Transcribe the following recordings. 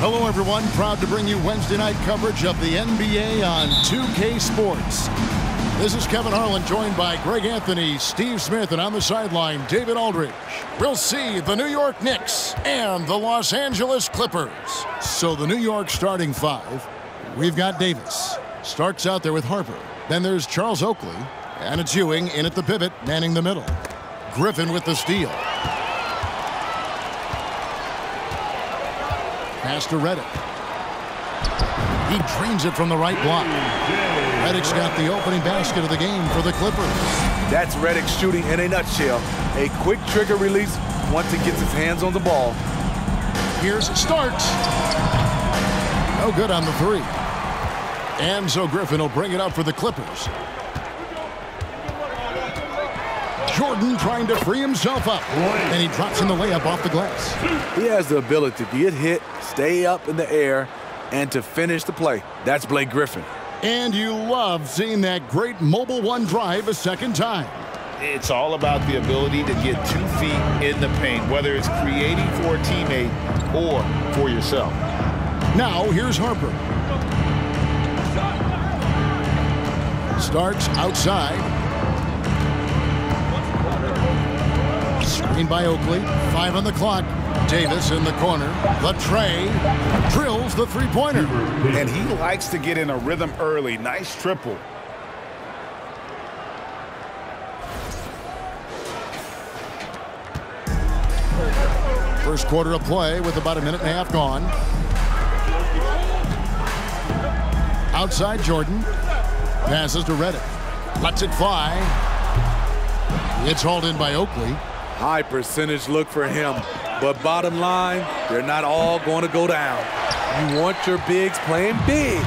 Hello, everyone. Proud to bring you Wednesday night coverage of the NBA on 2K Sports. This is Kevin Harlan, joined by Greg Anthony, Steve Smith, and on the sideline, David Aldridge. We'll see the New York Knicks and the Los Angeles Clippers. So the New York starting five, we've got Davis. Starts out there with Harper. Then there's Charles Oakley. And it's Ewing in at the pivot, manning the middle. Griffin with the steal. Pass to Redick. He drains it from the right block. Redick's got the opening basket of the game for the Clippers. That's Redick's shooting in a nutshell. A quick trigger release once he gets his hands on the ball. Here's Starks. No good on the three. And so Griffin will bring it up for the Clippers. Jordan trying to free himself up. And he drops in the layup off the glass. He has the ability to get hit, stay up in the air, and to finish the play. That's Blake Griffin. And you love seeing that great mobile one drive a second time. It's all about the ability to get 2 feet in the paint, whether it's creating for a teammate or for yourself. Now here's Harper. Starts outside. Screen by Oakley. 5 on the clock. Davis in the corner. The tray. Drills the three-pointer. And he likes to get in a rhythm early. Nice triple. First quarter of play with about a minute and a half gone. Outside Jordan. Passes to Redick. Lets it fly. It's hauled in by Oakley. High percentage look for him. But bottom line, they're not all going to go down. You want your bigs playing big.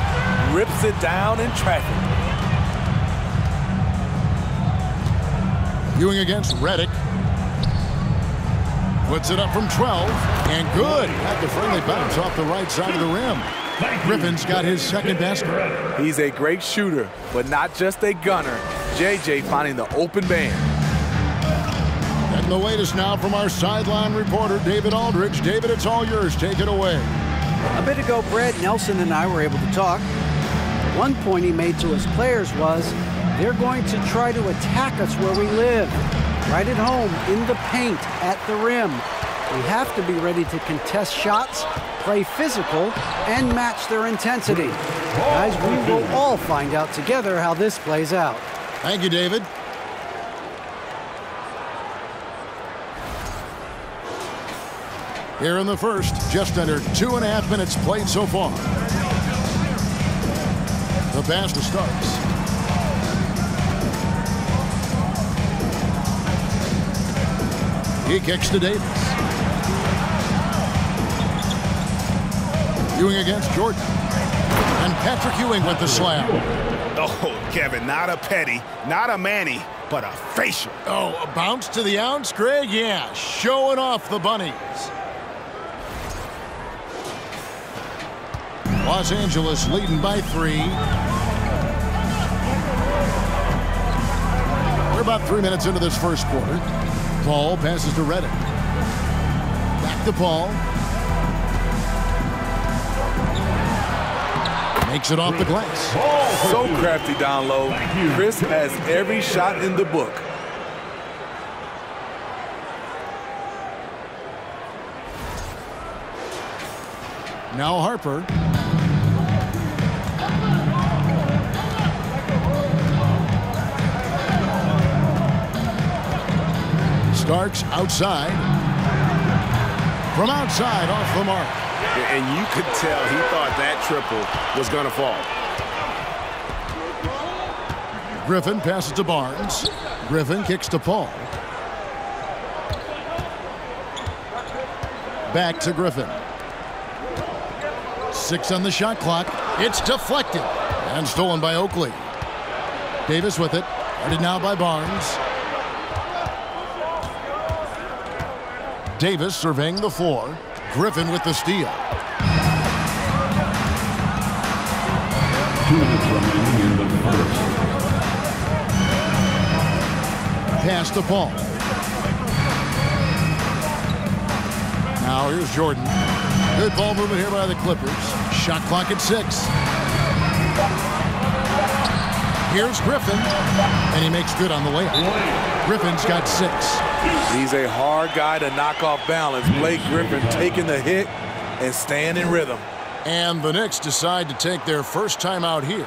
Rips it down in traffic. Ewing against Redick. Puts it up from 12. And good. Had the friendly bounce off the right side of the rim. Griffin's got his second basket. He's a great shooter, but not just a gunner. JJ finding the open man. And the latest now from our sideline reporter, David Aldridge. David, it's all yours. Take it away. A bit ago, Brad Nelson and I were able to talk. One point he made to his players was, they're going to try to attack us where we live. Right at home, in the paint, at the rim. We have to be ready to contest shots, play physical, and match their intensity. Guys, we will all find out together how this plays out. Thank you, David. Here in the first, just under 2.5 minutes played so far. The basket starts. He kicks to Davis. Ewing against Jordan. And Patrick Ewing with the slam. Oh, Kevin, not a petty, not a Manny, but a facial. Oh, a bounce to the ounce, Greg? Yeah, showing off the bunnies. Los Angeles leading by 3. We're about 3 minutes into this first quarter. Paul passes to Redick. Back to Paul. Makes it off the glass. So crafty down low. Chris has every shot in the book. Now Harper. Starks outside. From outside, off the mark. And you could tell he thought that triple was going to fall. Griffin passes to Barnes. Griffin kicks to Paul. Back to Griffin. 6 on the shot clock. It's deflected. And stolen by Oakley. Davis with it. Guarded now by Barnes. Davis surveying the floor. Griffin with the steal. 2 minutes remaining in the first. Pass to Paul. Now here's Jordan. Good ball movement here by the Clippers. Shot clock at 6. Here's Griffin, and he makes good on the layup. Griffin's got 6. He's a hard guy to knock off balance. Blake Griffin taking the hit and staying in rhythm. And the Knicks decide to take their first time out here.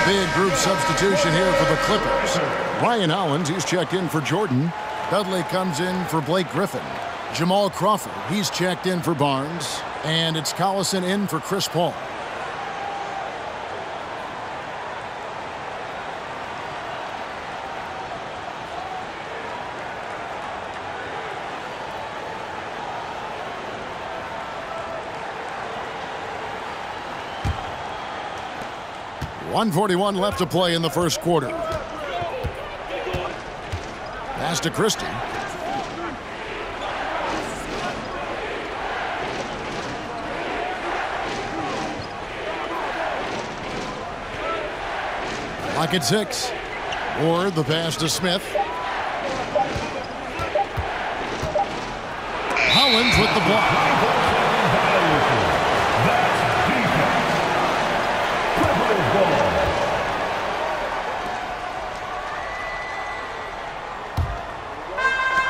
Big group substitution here for the Clippers. Ryan Hollins, he's checked in for Jordan. Dudley comes in for Blake Griffin. Jamal Crawford, he's checked in for Barnes. And it's Collison in for Chris Paul. .141 left to play in the first quarter. Pass to Christie. Clock at 6. Ward, the pass to Smith. Hollins with the block.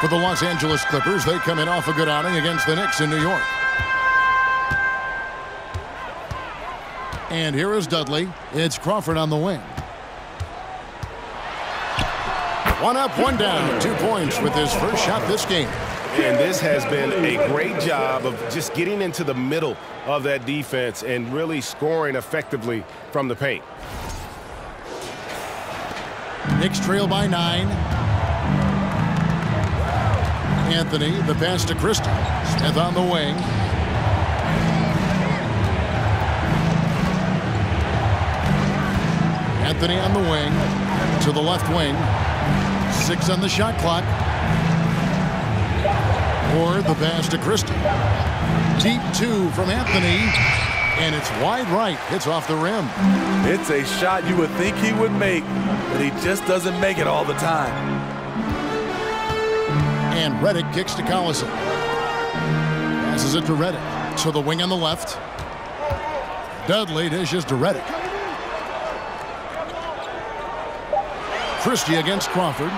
For the Los Angeles Clippers, they come in off a good outing against the Knicks in New York. And here is Dudley. It's Crawford on the wing. One up, one down. 2 points with his first shot this game. And this has been a great job of just getting into the middle of that defense and really scoring effectively from the paint. Knicks trail by 9. Anthony, the pass to Christie. Smith on the wing. Anthony on the wing. To the left wing. 6 on the shot clock. Ward, the pass to Christie. Deep 2 from Anthony. And it's wide right. Hits off the rim. It's a shot you would think he would make, but he just doesn't make it all the time. And Redick kicks to Collison. Passes it to Redick. To the wing on the left. Dudley dishes to Redick. Christie against Crawford.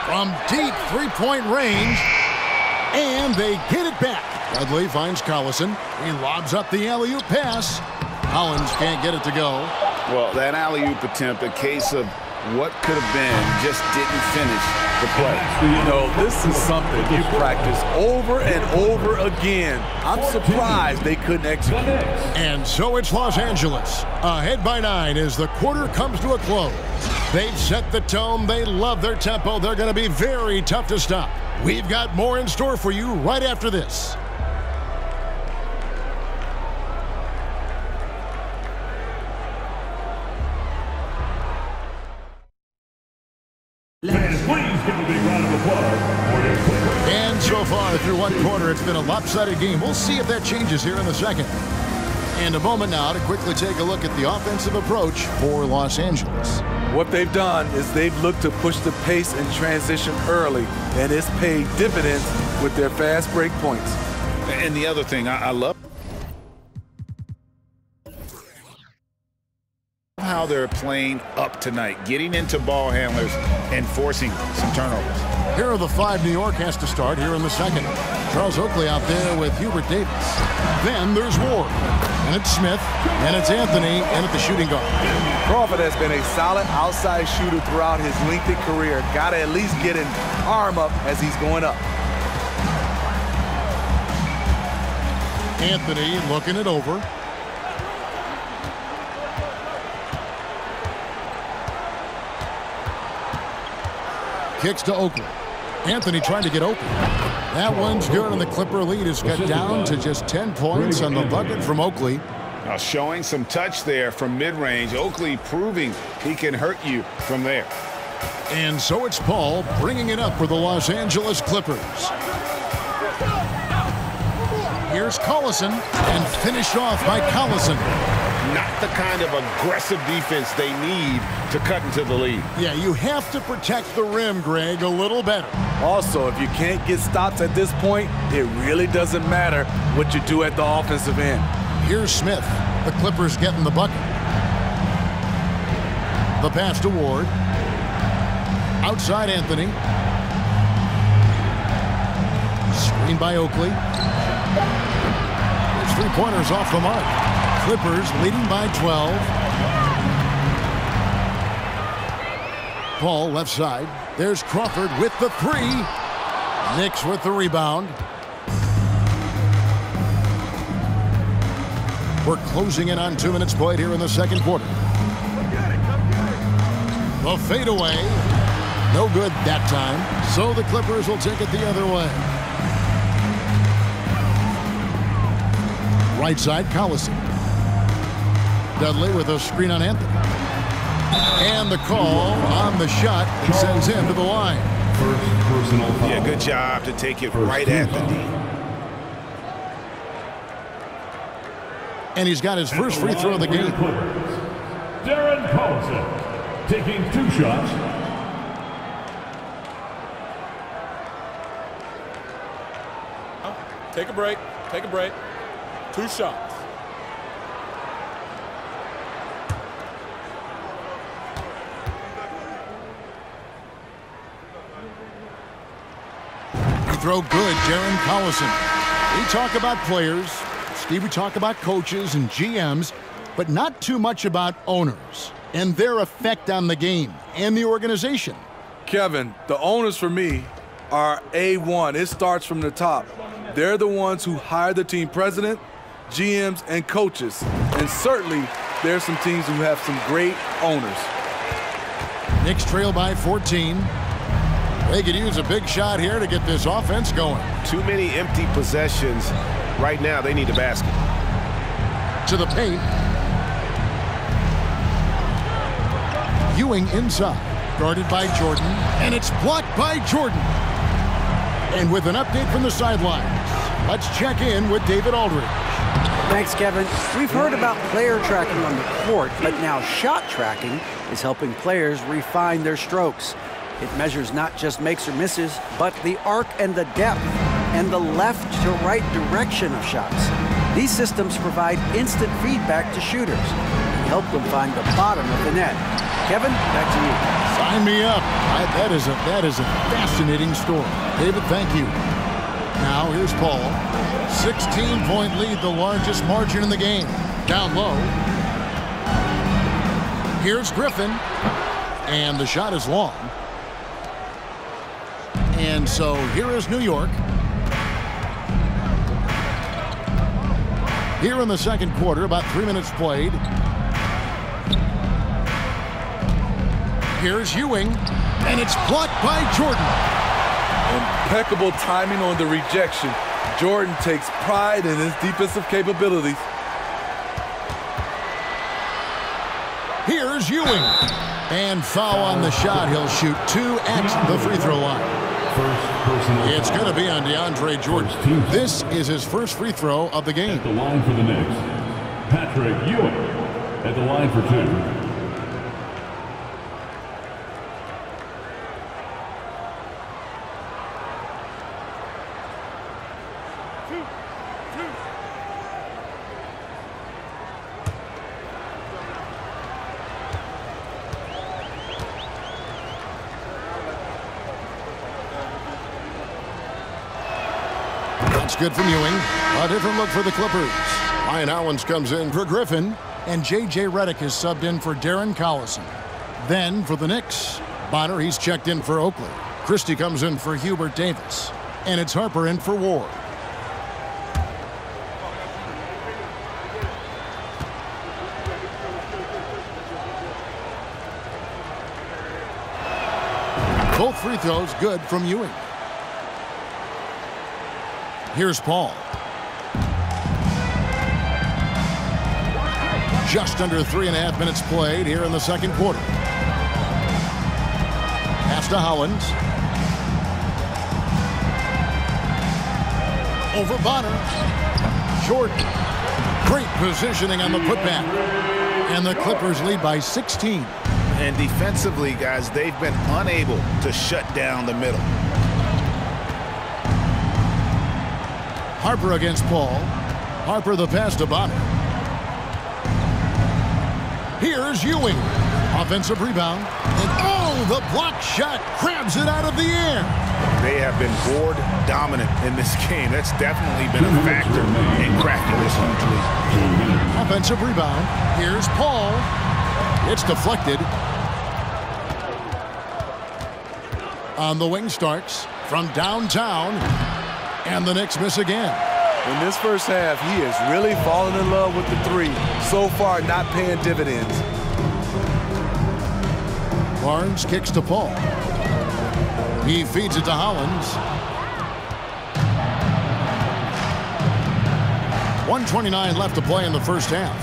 From deep three-point range. And they get it back. Dudley finds Collison. He lobs up the alley-oop pass. Hollins can't get it to go. Well, that alley-oop attempt, a case of what could have been, just didn't finish the play. You know, this is something you practice over and over again. I'm surprised they couldn't execute. And so it's Los Angeles, ahead by 9 as the quarter comes to a close. They've set the tone. They love their tempo. They're going to be very tough to stop. We've got more in store for you right after this. And so far through one quarter, it's been a lopsided game. We'll see if that changes here in the second. And a moment now to quickly take a look at the offensive approach for Los Angeles. What they've done is they've looked to push the pace and transition early, and it's paid dividends with their fast break points. And the other thing I love how they're playing up tonight, getting into ball handlers and forcing some turnovers. Here are the 5 New York has to start here in the second. Charles Oakley out there with Hubert Davis. Then there's Ward. And it's Smith. And it's Anthony in at the shooting guard. Crawford has been a solid outside shooter throughout his lengthy career. Got to at least get an arm up as he's going up. Anthony looking it over. Kicks to Oakley. Anthony trying to get open. That one's good, and the Clipper lead is cut down to just 10 points on the bucket from Oakley. Now showing some touch there from mid-range. Oakley proving he can hurt you from there. And so it's Paul bringing it up for the Los Angeles Clippers. Here's Collison, and finished off by Collison. Not the kind of aggressive defense they need to cut into the lead. Yeah, you have to protect the rim, Greg, a little better. Also, if you can't get stops at this point, it really doesn't matter what you do at the offensive end. Here's Smith. The Clippers getting the bucket. The pass to Ward. Outside Anthony. Screen by Oakley. There's 3-pointers off the mark. Clippers leading by 12. Paul left side. There's Crawford with the 3. Knicks with the rebound. We're closing in on 2 minutes played here in the second quarter. The fadeaway. No good that time. So the Clippers will take it the other way. Right side, Collison. Dudley with a screen on Anthony. And the call on the shot that sends him to the line. First personal foul. Yeah, good job to take it right at the D. And he's got his first free throw of the game. Darren Collison taking 2 shots. Take a break. Take a break. 2 shots. Throw good, Darren Collison. We talk about players, Steve, we talk about coaches and GMs, but not too much about owners and their effect on the game and the organization. Kevin, the owners for me are A1. It starts from the top. They're the ones who hire the team president, GMs, and coaches. And certainly, there's some teams who have some great owners. Knicks trail by 14. They could use a big shot here to get this offense going. Too many empty possessions. Right now, they need a basket. To the paint. Ewing inside. Guarded by Jordan. And it's blocked by Jordan. And with an update from the sidelines, let's check in with David Aldridge. Thanks, Kevin. We've heard about player tracking on the court, but now shot tracking is helping players refine their strokes. It measures not just makes or misses, but the arc and the depth and the left to right direction of shots. These systems provide instant feedback to shooters and help them find the bottom of the net. Kevin, back to you. Sign me up. That is a fascinating story. David, thank you. Now here's Paul. 16-point lead, the largest margin in the game. Down low. Here's Griffin. And the shot is long. And so here is New York. Here in the second quarter, about 3 minutes played. Here's Ewing, and it's blocked by Jordan. Impeccable timing on the rejection. Jordan takes pride in his defensive capabilities. Here's Ewing. And foul on the shot. He'll shoot 2 at the free throw line. It's going to be on DeAndre Jordan. This is his first free throw of the game. At the line for the Knicks, Patrick Ewing at the line for 2. Shot's good from Ewing. A different look for the Clippers. Ryan Hollins comes in for Griffin, and J.J. Redick is subbed in for Darren Collison. Then for the Knicks, Bonner, he's checked in for Oakley. Christie comes in for Hubert Davis, and it's Harper in for Ward. Both free throws good from Ewing. Here's Paul. Just under 3.5 minutes played here in the second quarter. Pass to Hollins. Over Bonner. Jordan. Great positioning on the putback. And the Clippers lead by 16. And defensively, guys, they've been unable to shut down the middle. Harper against Paul. Harper the pass to Bonner. Here's Ewing. Offensive rebound. And oh, the block shot grabs it out of the air. They have been board dominant in this game. That's definitely been a factor in cracking this huge lead. Offensive rebound. Here's Paul. It's deflected. On the wing Starks from downtown. And the Knicks miss again. In this first half, he has really fallen in love with the three. So far, not paying dividends. Barnes kicks to Paul. He feeds it to Hollins. 1:29 left to play in the first half.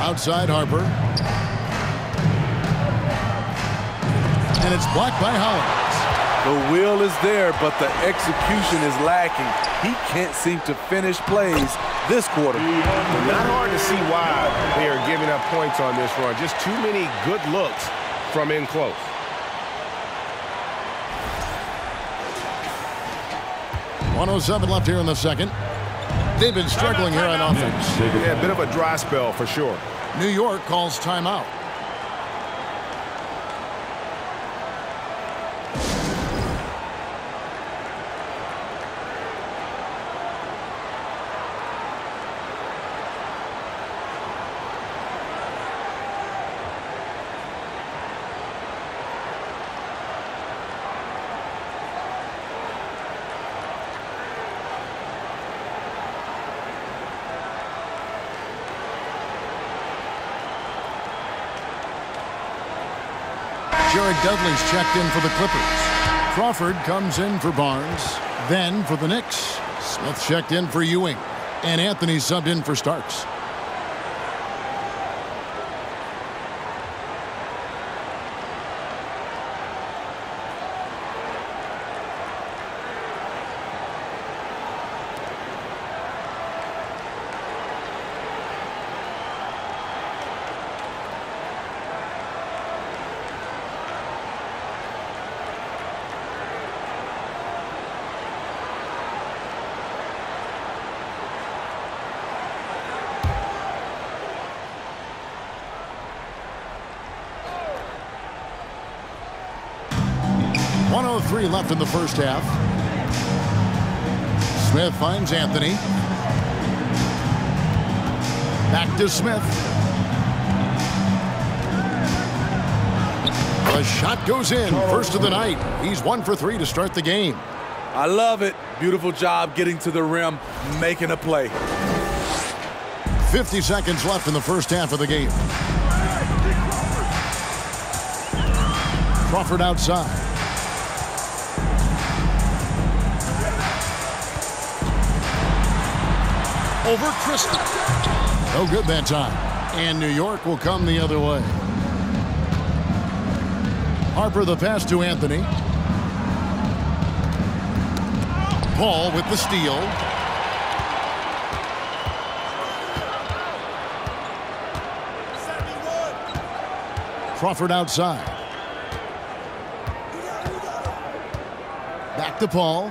Outside Harper. And it's blocked by Hollins. The will is there, but the execution is lacking. He can't seem to finish plays this quarter. Not hard to see why they are giving up points on this run. Just too many good looks from in close. .107 left here in the second. They've been struggling here on offense. Yeah, a bit of a dry spell for sure. New York calls timeout. Jared Dudley's checked in for the Clippers. Crawford comes in for Barnes. Then for the Knicks, Smith checked in for Ewing. And Anthony subbed in for Starks. .103 left in the first half. Smith finds Anthony. Back to Smith. The shot goes in. First of the night. He's 1 for 3 to start the game. I love it. Beautiful job getting to the rim, making a play. 50 seconds left in the first half of the game. Crawford outside. Over Christie. No good that time. And New York will come the other way. Harper the pass to Anthony. Paul with the steal. Crawford outside. Back to Paul.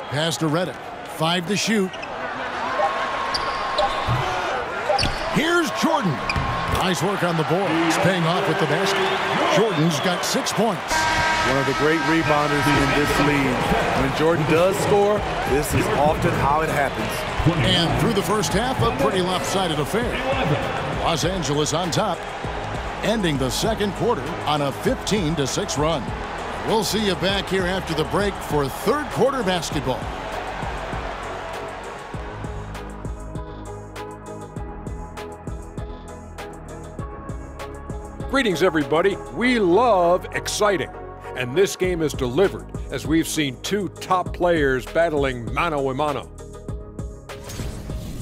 Pass to Redick. 5 to shoot. Here's Jordan. Nice work on the board. He's paying off with the basket. Jordan's got 6 points. one of the great rebounders in this league. When Jordan does score, this is often how it happens. And through the first half, a pretty lopsided affair. Los Angeles on top, ending the second quarter on a 15-6 run. We'll see you back here after the break for third quarter basketball. Greetings, everybody. We love exciting, and this game is delivered as we've seen two top players battling mano a mano.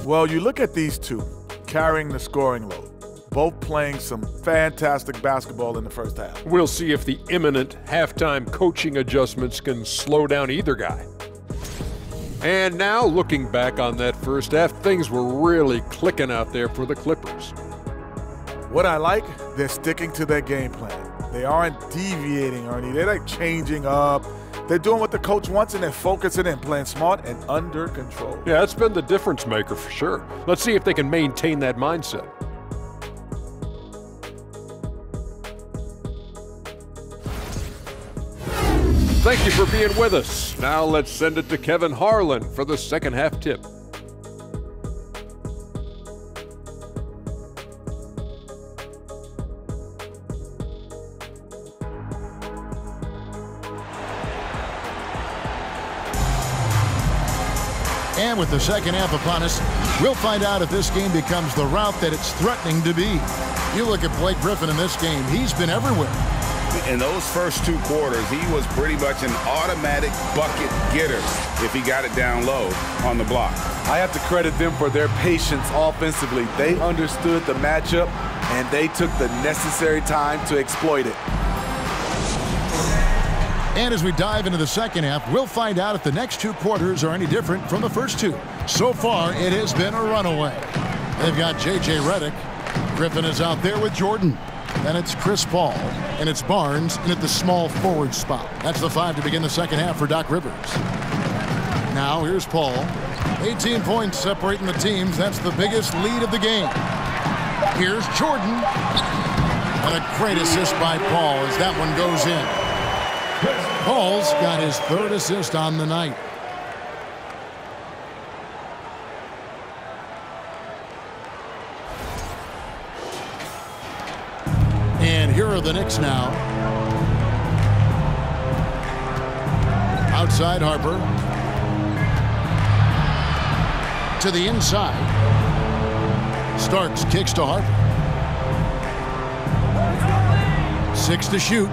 Well, you look at these two carrying the scoring load, both playing some fantastic basketball in the first half. We'll see if the imminent halftime coaching adjustments can slow down either guy. And now, looking back on that first half, things were really clicking out there for the Clippers. What I like, they're sticking to their game plan. They aren't deviating, Ernie. They're like changing up. They're doing what the coach wants, and they're focusing and playing smart and under control. Yeah, that's been the difference maker for sure. Let's see if they can maintain that mindset. Thank you for being with us. Now let's send it to Kevin Harlan for the second half tip. And with the second half upon us, we'll find out if this game becomes the route that it's threatening to be. You look at Blake Griffin in this game, he's been everywhere. In those first two quarters, he was pretty much an automatic bucket getter if he got it down low on the block. I have to credit them for their patience offensively. They understood the matchup, and they took the necessary time to exploit it. And as we dive into the second half, we'll find out if the next two quarters are any different from the first two. So far, it has been a runaway. They've got J.J. Redick. Griffin is out there with Jordan. Then it's Chris Paul, and it's Barnes in at the small forward spot. That's the five to begin the second half for Doc Rivers. Now here's Paul. 18 points separating the teams. That's the biggest lead of the game. Here's Jordan. And a great assist by Paul as that one goes in. Paul's got his third assist on the night. And here are the Knicks now. Outside Harper. To the inside. Starks kicks to Harper. 6 to shoot.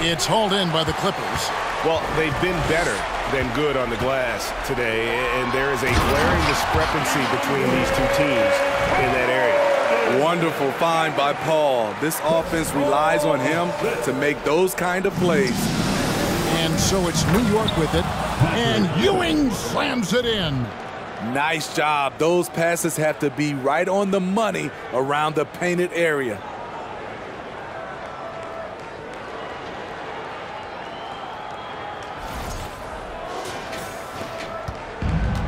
It's hauled in by the Clippers. Well, they've been better than good on the glass today, and there is a glaring discrepancy between these two teams in that area. Wonderful find by Paul. This offense relies on him to make those kind of plays. And so it's New York with it, and Ewing slams it in. Nice job. Those passes have to be right on the money around the painted area.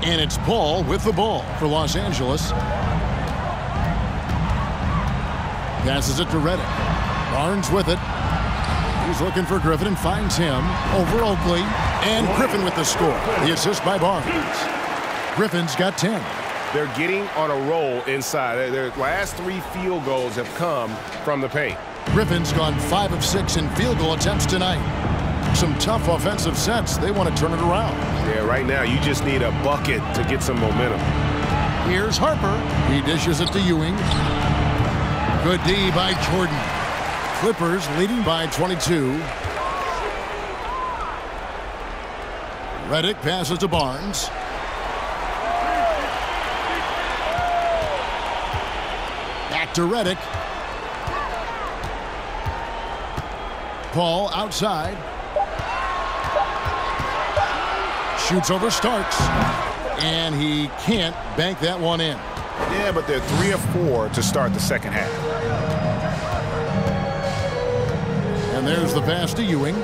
And it's Paul with the ball for Los Angeles. Passes it to Redick. Barnes with it. He's looking for Griffin and finds him over Oakley. And Griffin with the score. The assist by Barnes. Griffin's got 10. They're getting on a roll inside. Their last 3 field goals have come from the paint. Griffin's gone 5 of 6 in field goal attempts tonight. Some tough offensive sets. They want to turn it around. Yeah, right now you just need a bucket to get some momentum. Here's Harper. He dishes it to Ewing. Good D by Jordan. Clippers leading by 22. Redick passes to Barnes. Back to Redick. Paul outside. Shoots over Starks. And he can't bank that one in. Yeah, but they're 3 of 4 to start the second half. And there's the pass to Ewing.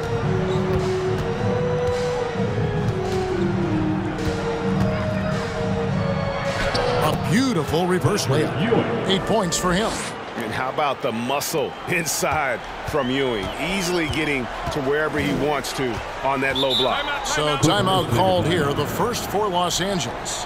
A Beautiful reverse layup. 8 points for him. And how about the muscle inside from Ewing? Easily getting to wherever he wants to on that low block. So timeout called here, the first for Los Angeles.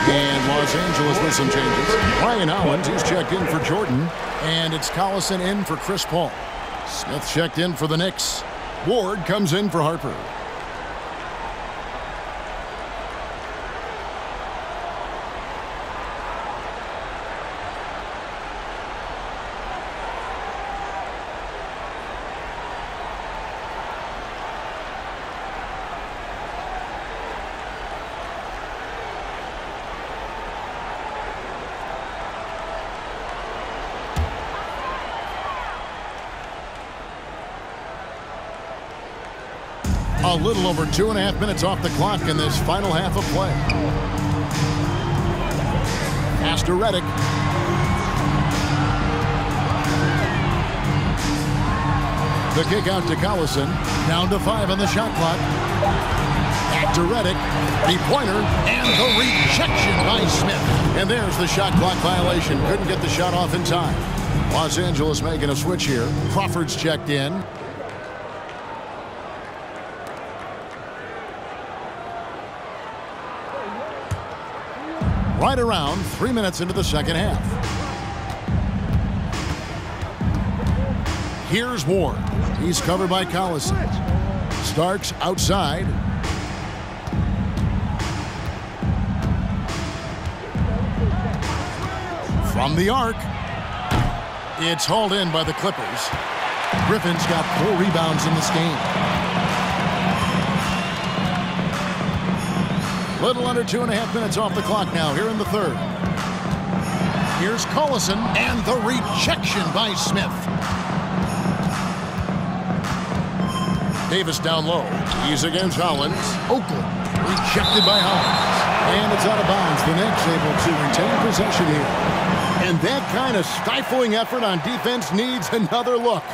And Los Angeles with some changes. Ryan Howland, who's checked in for Jordan. And it's Collison in for Chris Paul. Smith checked in for the Knicks. Ward comes in for Harper. A little over 2.5 minutes off the clock in this final half of play. Pass to Redick. The kick out to Collison. Down to 5 on the shot clock. Back to Redick. The pointer and the rejection by Smith. And there's the shot clock violation. Couldn't get the shot off in time. Los Angeles making a switch here. Crawford's checked in. Right around 3 minutes into the second half. Here's Ward. He's covered by Collison. Starks outside. From the arc. It's hauled in by the Clippers. Griffin's got 4 rebounds in this game. Little under 2.5 minutes off the clock now here in the third. Here's Collison and the rejection by Smith. Davis down low. He's against Hollins. Oakland rejected by Hollins. And it's out of bounds. The Knicks able to retain possession here. And that kind of stifling effort on defense needs another look.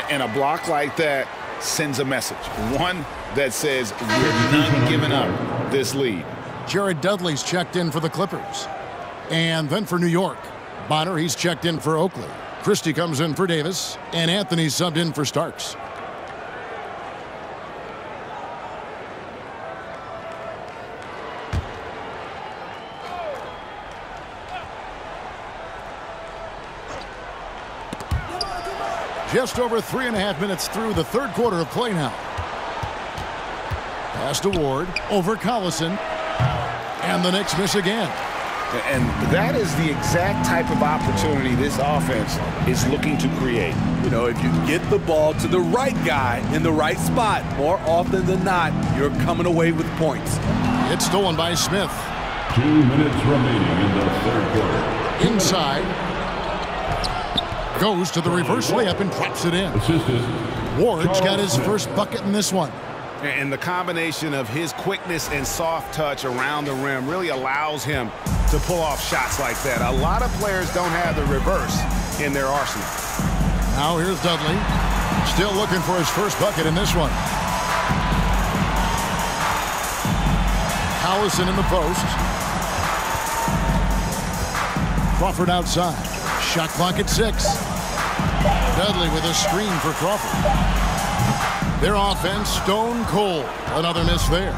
And a block like that sends a message. One that says we're not giving up this lead. Jared Dudley's checked in for the Clippers. And then for New York. Bonner, he's checked in for Oakley. Christie comes in for Davis. And Anthony's subbed in for Starks. Just over 3.5 minutes through the third quarter of play now. Pass to Ward, over Collison, and the Knicks miss again. And that is the exact type of opportunity this offense is looking to create. You know, if you get the ball to the right guy in the right spot, more often than not, you're coming away with points. It's stolen by Smith. 2 minutes remaining in the third quarter. Inside. Goes to the reverse layup and drops it in. Ward's got his first bucket in this one. And the combination of his quickness and soft touch around the rim really allows him to pull off shots like that. A lot of players don't have the reverse in their arsenal. Now here's Dudley. Still looking for his first bucket in this one. Collison in the post. Crawford outside. Shot clock at 6. Dudley with a screen for Crawford. Their offense stone cold. Another miss there.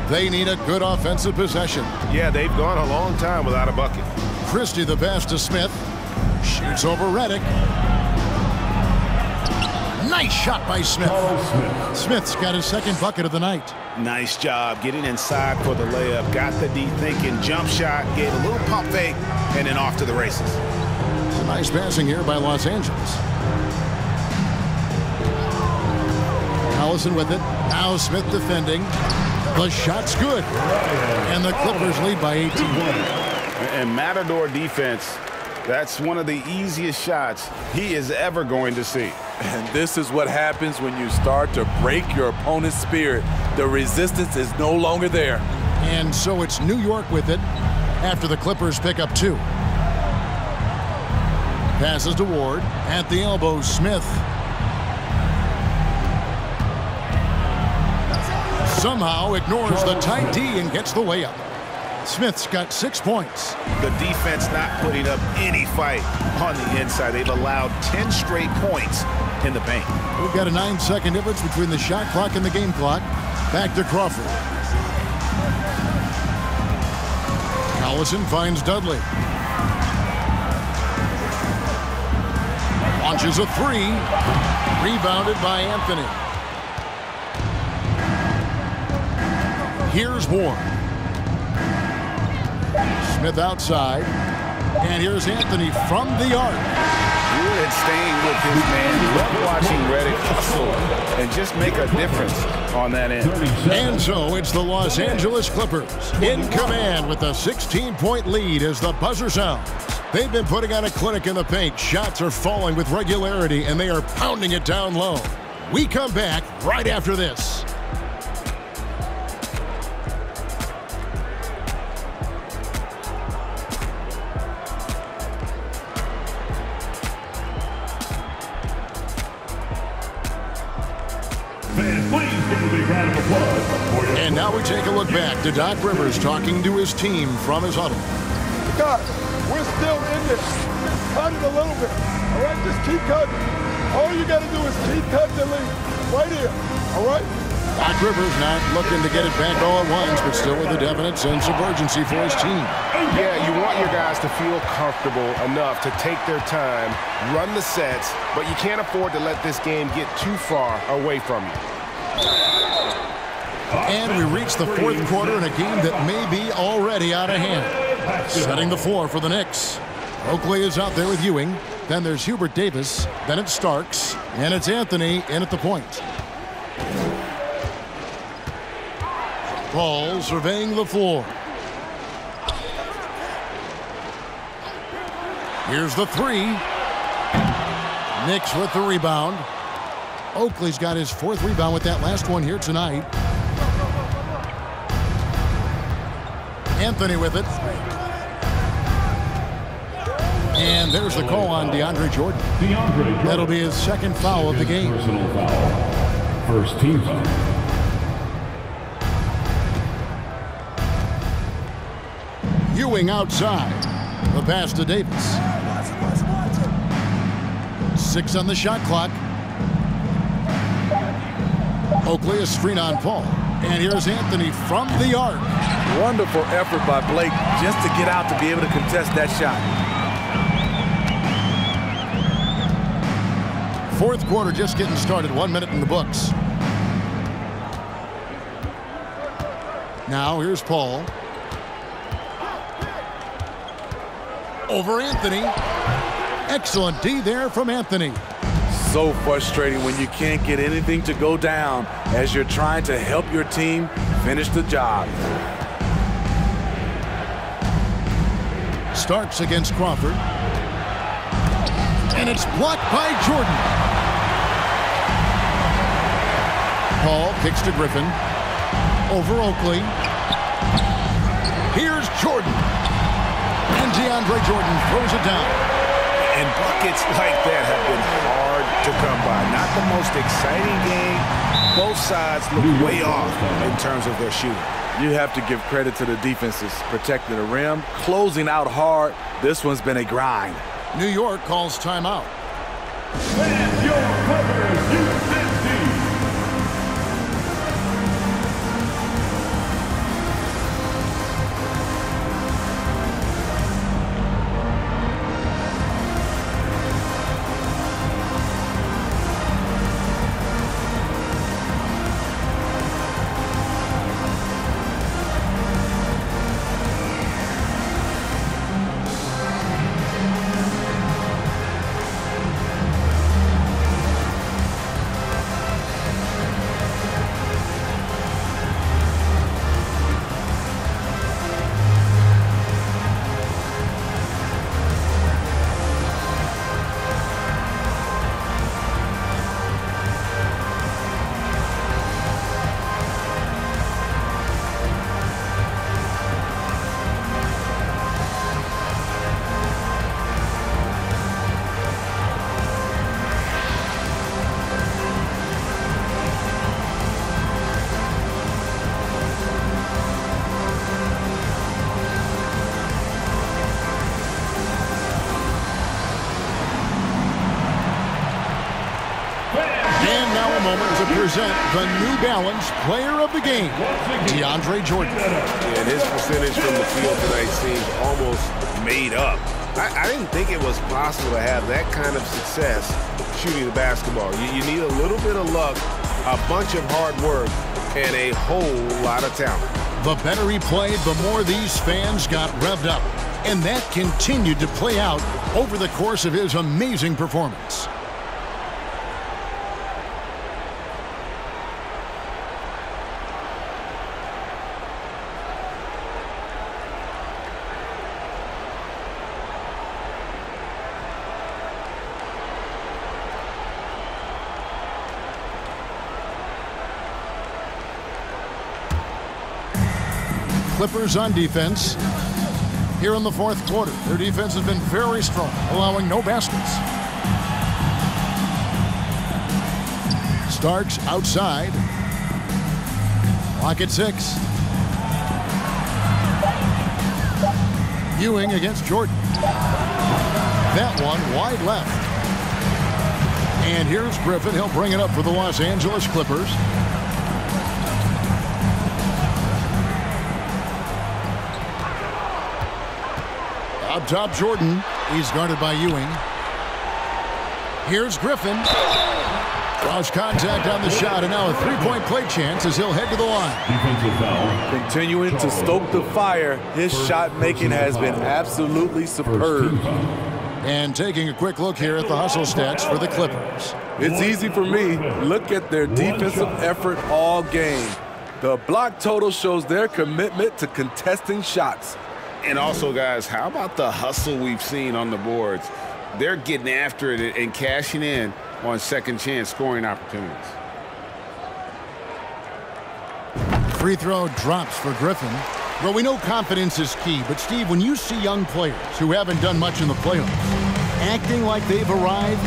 They need a good offensive possession. Yeah, they've gone a long time without a bucket. Christie the pass to Smith. Shoots over Redick. Nice shot by Smith. Smith's got his second bucket of the night. Nice job getting inside for the layup. Got the deep thinking jump shot, gave a little pump fake, and then off to the races. It's a nice passing here by Los Angeles. Collison with it. Now Smith defending. The shot's good. And the Clippers lead by 18. And Matador defense, that's one of the easiest shots he is ever going to see. And this is what happens when you start to break your opponent's spirit. The resistance is no longer there. And so it's New York with it after the Clippers pick up 2. Passes to Ward. At the elbow, Smith. Somehow ignores the tight D and gets the layup. Smith's got 6 points. The defense not putting up any fight on the inside. They've allowed 10 straight points in the paint. We've got a 9-second difference between the shot clock and the game clock. Back to Crawford. Collison finds Dudley. Launches a three. Rebounded by Anthony. Here's Ward. Smith outside. And here's Anthony from the arc. Good at staying with his man. Love watching Reddick hustle and just make a difference on that end. And so it's the Los Angeles Clippers in command with a 16-point lead as the buzzer sounds. They've been putting on a clinic in the paint. Shots are falling with regularity, and they are pounding it down low. We come back right after this. And now we take a look back to Doc Rivers talking to his team from his huddle. Guys, we're still in this. Cut it a little bit. All right, just keep cutting. All you got to do is keep cutting the lead. Right here. All right? Doc Rivers not looking to get it back all at once, but still with a definite sense of urgency for his team. Yeah, you want your guys to feel comfortable enough to take their time, run the sets, but you can't afford to let this game get too far away from you. And we reach the fourth quarter in a game that may be already out of hand. Setting the floor for the Knicks. Oakley is out there with Ewing. Then there's Hubert Davis. Then it's Starks. And it's Anthony in at the point. Paul surveying the floor. Here's the three. Knicks with the rebound. Oakley's got his 4th rebound with that last one here tonight. Anthony with it. And there's the call on DeAndre Jordan. That'll be his 2nd foul of the game. Personal foul. First team foul. Ewing outside. The pass to Davis. 6 on the shot clock. Oakley, a screen on Paul. And here's Anthony from the arc. Wonderful effort by Blake just to get out to be able to contest that shot. 4th quarter just getting started. 1 minute in the books. Now here's Paul. Over Anthony. Excellent D there from Anthony. So frustrating when you can't get anything to go down as you're trying to help your team finish the job. Starks against Crawford. And it's blocked by Jordan. Paul kicks to Griffin. Over Oakley. Here's Jordan. And DeAndre Jordan throws it down. And buckets like that have been hard to come by. Not the most exciting game. Both sides look way off in terms of their shooting. You have to give credit to the defenses protecting the rim, closing out hard. This one's been a grind. New York calls timeout. And your Clippers, USA. moment to present the New Balance Player of the Game, DeAndre Jordan. And his percentage from the field tonight seems almost made up. I didn't think it was possible to have that kind of success shooting the basketball. You need a little bit of luck, a bunch of hard work, and a whole lot of talent. The better he played, the more these fans got revved up. And that continued to play out over the course of his amazing performance. Clippers on defense. Here in the fourth quarter, their defense has been very strong, allowing no baskets. Starks outside. Clock at 6. Ewing against Jordan. That one wide left. And here's Griffin. He'll bring it up for the Los Angeles Clippers. Up top, Jordan. He's guarded by Ewing. Here's Griffin. Draws contact on the shot, and now a three-point play chance as he'll head to the line. Continuing to stoke the fire, his shot making has been absolutely superb. And taking a quick look here at the hustle stats for the Clippers. It's easy for me. Look at their defensive effort all game. The block total shows their commitment to contesting shots. And also, guys, how about the hustle we've seen on the boards? They're getting after it and cashing in on second chance scoring opportunities. Free throw drops for Griffin. Well, we know confidence is key, but Steve, when you see young players who haven't done much in the playoffs acting like they've arrived,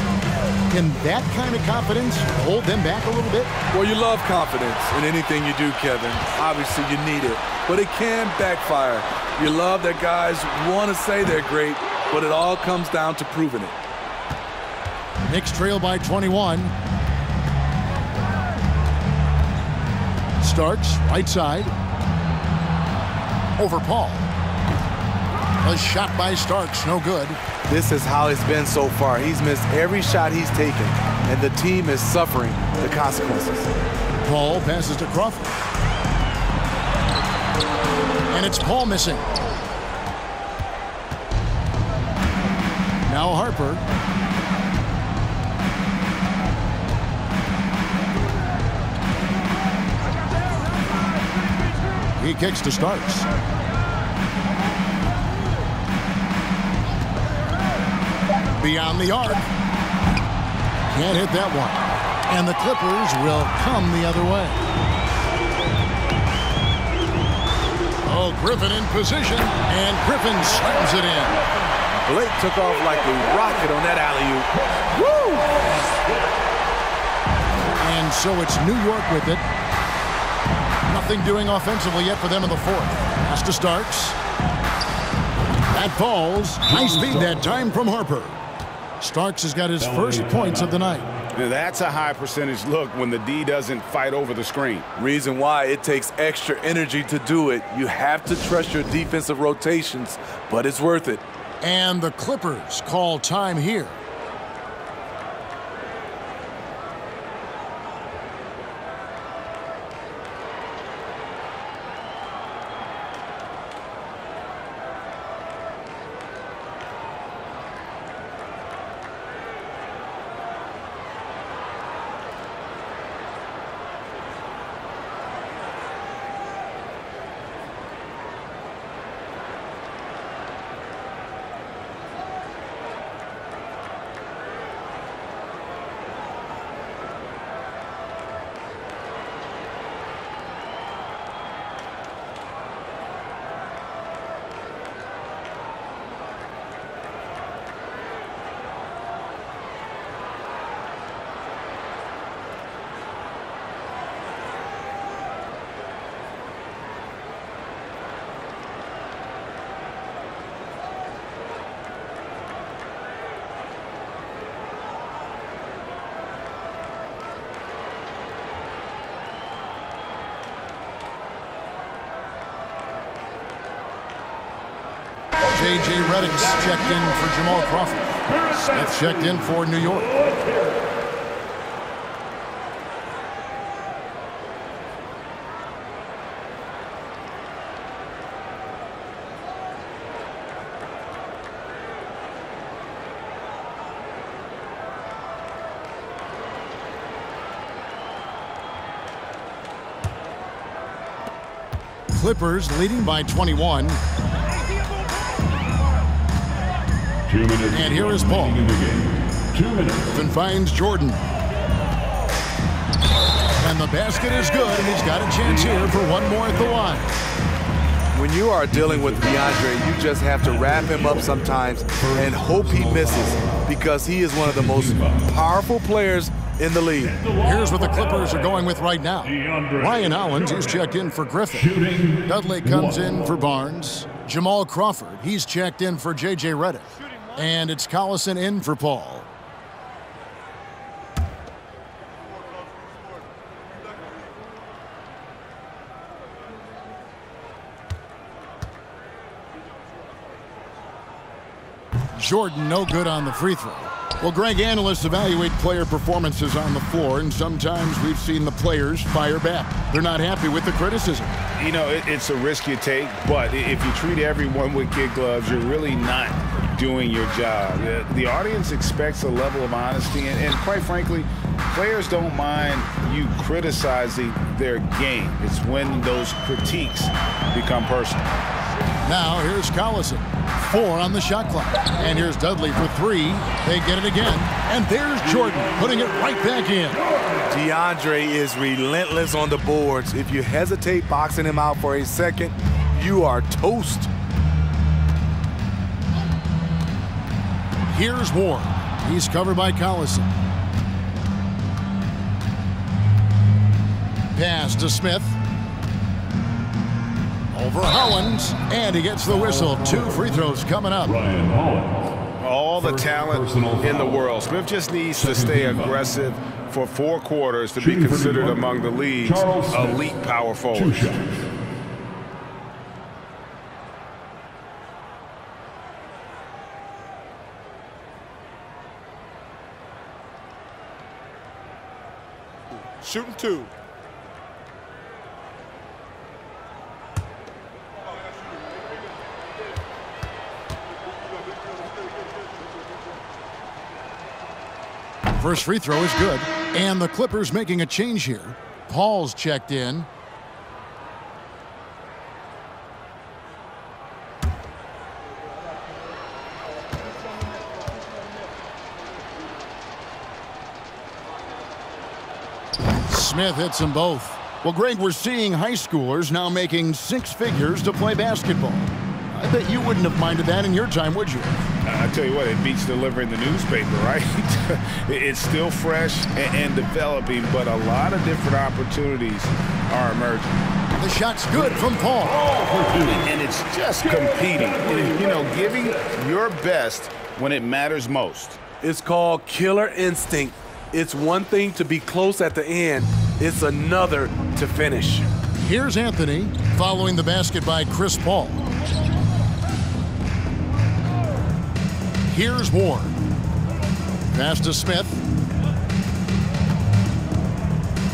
can that kind of confidence hold them back a little bit? Well, you love confidence in anything you do, Kevin. Obviously, you need it, but it can backfire. You love that guys want to say they're great, but it all comes down to proving it. Knicks trail by 21. Starks, right side. Over Paul. A shot by Starks, no good. This is how it's been so far. He's missed every shot he's taken, and the team is suffering the consequences. Paul passes to Crawford. And it's Paul missing. Now Harper. He kicks to Starks. Beyond the arc. Can't hit that one. And the Clippers will come the other way. Oh, Griffin in position, and Griffin slams it in. Blake took off like a rocket on that alley-oop. Woo! And so it's New York with it. Nothing doing offensively yet for them in the fourth. Pass to Starks. That falls. Nice feed that time from Harper. Starks has got his first points of the night. Now that's a high percentage look when the D doesn't fight over the screen. Reason why it takes extra energy to do it. You have to trust your defensive rotations, but it's worth it. And the Clippers call time here. J.J. Redick's checked in for Jamal Crawford. Smith checked in for New York. Clippers leading by 21. 2 minutes. And here is Paul. 2 minutes. And finds Jordan. And the basket is good, and he's got a chance here for one more at the line. When you are dealing with DeAndre, you just have to wrap him up sometimes and hope he misses, because he is one of the most powerful players in the league. Here's what the Clippers are going with right now. Ryan Hollins, he's checked in for Griffin. Dudley comes in for Barnes. Jamal Crawford, he's checked in for J.J. Redick. And it's Collison in for Paul. Jordan, no good on the free throw. Well, Greg, analysts evaluate player performances on the floor, and sometimes we've seen the players fire back. They're not happy with the criticism. You know, it's a risk you take, but if you treat everyone with kid gloves, you're really not doing your job. The audience expects a level of honesty, and quite frankly, players don't mind you criticizing their game. It's when those critiques become personal. Now, here's Collison. 4 on the shot clock. And here's Dudley for 3. They get it again. And there's Jordan putting it right back in. DeAndre is relentless on the boards. If you hesitate boxing him out for a second, you are toast. Here's Ward. He's covered by Collison. Pass to Smith. Over Hollins, and he gets the whistle. 2 free throws coming up. Ryan Hollins. All the talent in the world. Smith just needs to stay aggressive for 4 quarters to be considered among the league's elite power forwards. Shooting 2. First free throw is good, and the Clippers making a change here. Paul's checked in. Smith hits them both. Well, Greg, we're seeing high schoolers now making 6 figures to play basketball. I bet you wouldn't have minded that in your time, would you? I tell you what, it beats delivering the newspaper, right? It's still fresh and developing, but a lot of different opportunities are emerging. The shot's good from Paul. And it's just competing. You know, giving your best when it matters most. It's called killer instinct. It's one thing to be close at the end. It's another to finish. Here's Anthony following the basket by Chris Paul. Here's Ward. Pass to Smith.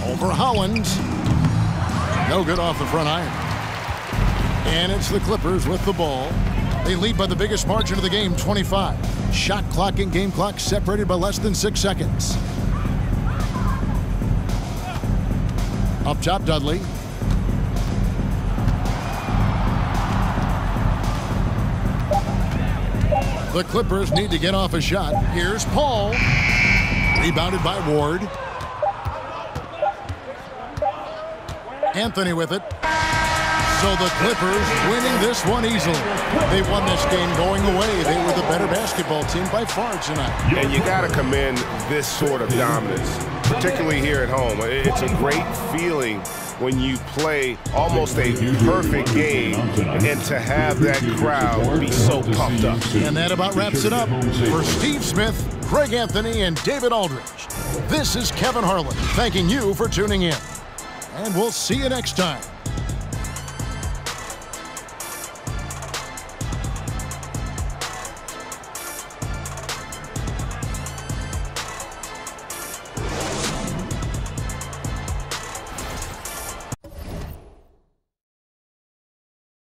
Over Hollins. No good off the front iron. And it's the Clippers with the ball. They lead by the biggest margin of the game, 25. Shot clock and game clock separated by less than 6 seconds. Up top, Dudley. The Clippers need to get off a shot. Here's Paul. Rebounded by Ward. Anthony with it. So the Clippers winning this one easily. They won this game going away. They were the better basketball team by far tonight. And you got to commend this sort of dominance, particularly here at home. It's a great feeling when you play almost a perfect game and to have that crowd be so pumped up. And that about wraps it up. For Steve Smith, Greg Anthony, and David Aldridge, this is Kevin Harlan thanking you for tuning in. And we'll see you next time.